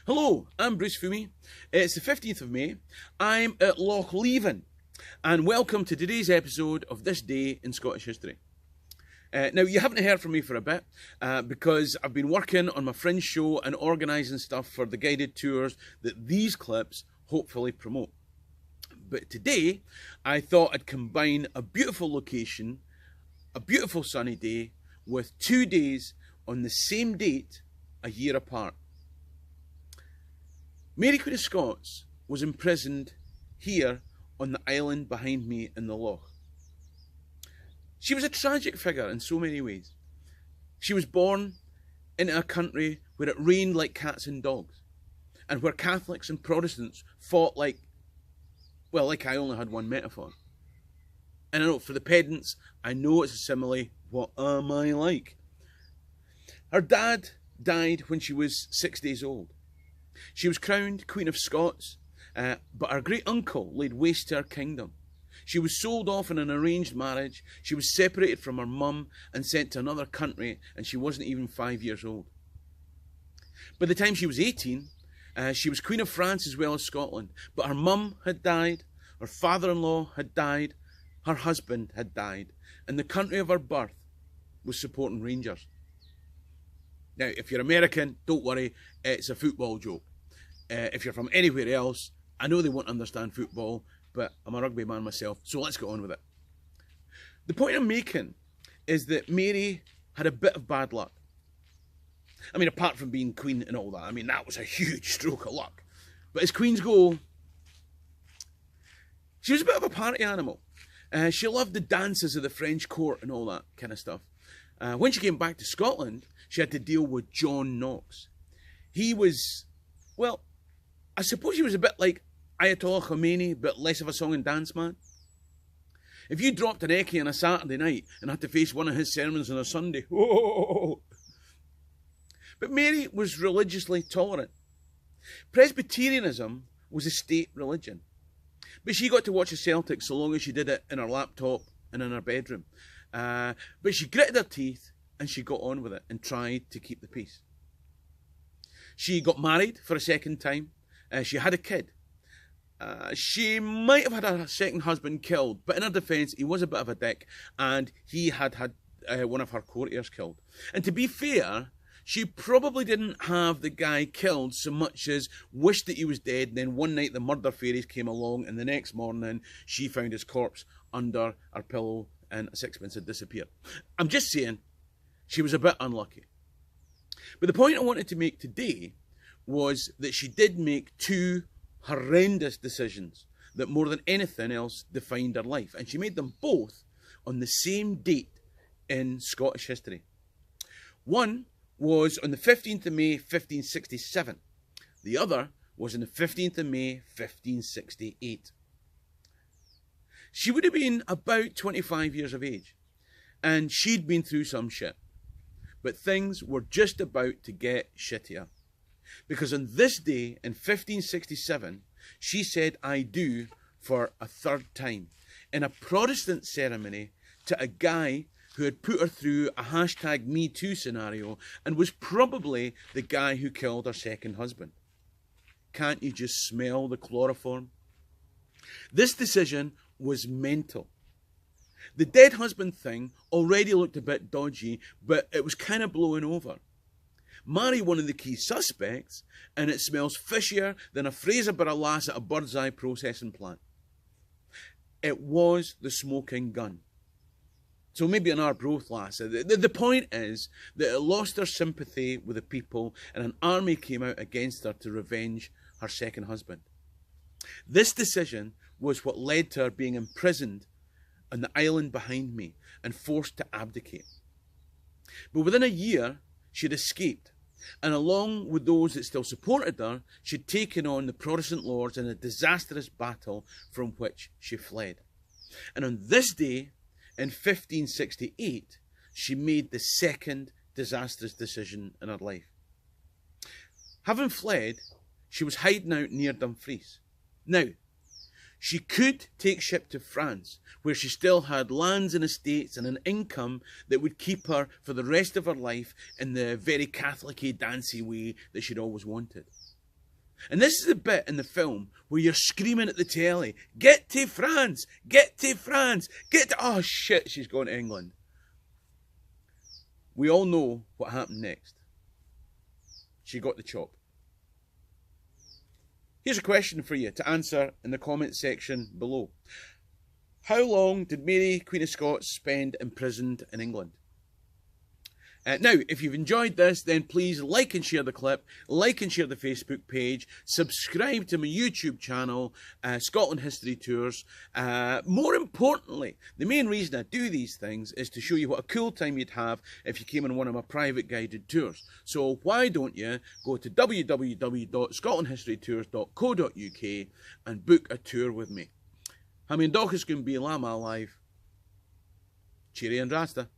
Hello, I'm Bruce Fummey. It's the 15th of May. I'm at Loch Leven, and welcome to today's episode of This Day in Scottish History. Now, you haven't heard from me for a bit because I've been working on my Fringe show and organising stuff for the guided tours that these clips hopefully promote. But today, I thought I'd combine a beautiful location, a beautiful sunny day, with 2 days on the same date a year apart. Mary Queen of Scots was imprisoned here on the island behind me in the loch. She was a tragic figure in so many ways. She was born into a country where it rained like cats and dogs, and where Catholics and Protestants fought like I only had one metaphor. And I know, for the pedants, I know it's a simile. What am I like? Her dad died when she was 6 days old. She was crowned Queen of Scots, but her great uncle laid waste to her kingdom. She was sold off in an arranged marriage. She was separated from her mum and sent to another country, and she wasn't even 5 years old. By the time she was 18, she was Queen of France as well as Scotland. But her mum had died, her father-in-law had died, her husband had died, and the country of her birth was supporting Rangers. Now, if you're American, don't worry, it's a football joke. If you're from anywhere else, I know they won't understand football, but I'm a rugby man myself, so let's get on with it. The point I'm making is that Mary had a bit of bad luck. I mean, apart from being queen and all that, I mean, that was a huge stroke of luck. But as queens go, she was a bit of a party animal. She loved the dances of the French court and all that kind of stuff. When she came back to Scotland, she had to deal with John Knox. He was, well, I suppose he was a bit like Ayatollah Khomeini, but less of a song and dance man. If you dropped an eckie on a Saturday night and had to face one of his sermons on a Sunday, whoa! But Mary was religiously tolerant. Presbyterianism was a state religion. But she got to watch the Celtics so long as she did it in her laptop and in her bedroom. But she gritted her teeth and she got on with it and tried to keep the peace. She got married for a second time. She had a kid. She might have had her second husband killed, but in her defence, he was a bit of a dick, and he had one of her courtiers killed. And to be fair, she probably didn't have the guy killed so much as wished that he was dead, and then one night the murder fairies came along, and the next morning she found his corpse under her pillow and a sixpence had disappeared. I'm just saying, she was a bit unlucky. But the point I wanted to make today was that she did make two horrendous decisions that more than anything else defined her life. And she made them both on the same date in Scottish history. One was on the 15th of May, 1567. The other was on the 15th of May, 1568. She would have been about 25 years of age, and she'd been through some shit. But things were just about to get shittier. Because on this day in 1567, she said I do for a third time in a Protestant ceremony to a guy who had put her through a hashtag Me Too scenario and was probably the guy who killed her second husband. Can't you just smell the chloroform? This decision was mental. The dead husband thing already looked a bit dodgy, but it was kind of blowing over. Marry one of the key suspects, and it smells fishier than a Fraserburgh lass at a bird's eye processing plant. It was the smoking gun. So maybe an Arbroath lass. The point is that it lost her sympathy with the people, and an army came out against her to revenge her second husband. This decision was what led to her being imprisoned on the island behind me and forced to abdicate. But within a year, she'd escaped, and along with those that still supported her, she'd taken on the Protestant lords in a disastrous battle from which she fled. And on this day, in 1568, she made the second disastrous decision in her life. Having fled, she was hiding out near Dumfries. Now, she could take ship to France, where she still had lands and estates and an income that would keep her for the rest of her life in the very Catholic-y, dancey way that she'd always wanted. And this is the bit in the film where you're screaming at the telly, get to France, get to France, get to... Oh shit, she's going to England. We all know what happened next. She got the chop. Here's a question for you to answer in the comment section below. How long did Mary Queen of Scots spend imprisoned in England? Now, if you've enjoyed this, then please like and share the clip, like and share the Facebook page, subscribe to my YouTube channel, Scotland History Tours. More importantly, the main reason I do these things is to show you what a cool time you'd have if you came on one of my private guided tours. So why don't you go to www.scotlandhistorytours.co.uk and book a tour with me. Hami and Dochas can be Lama Live. Cheery and Rasta.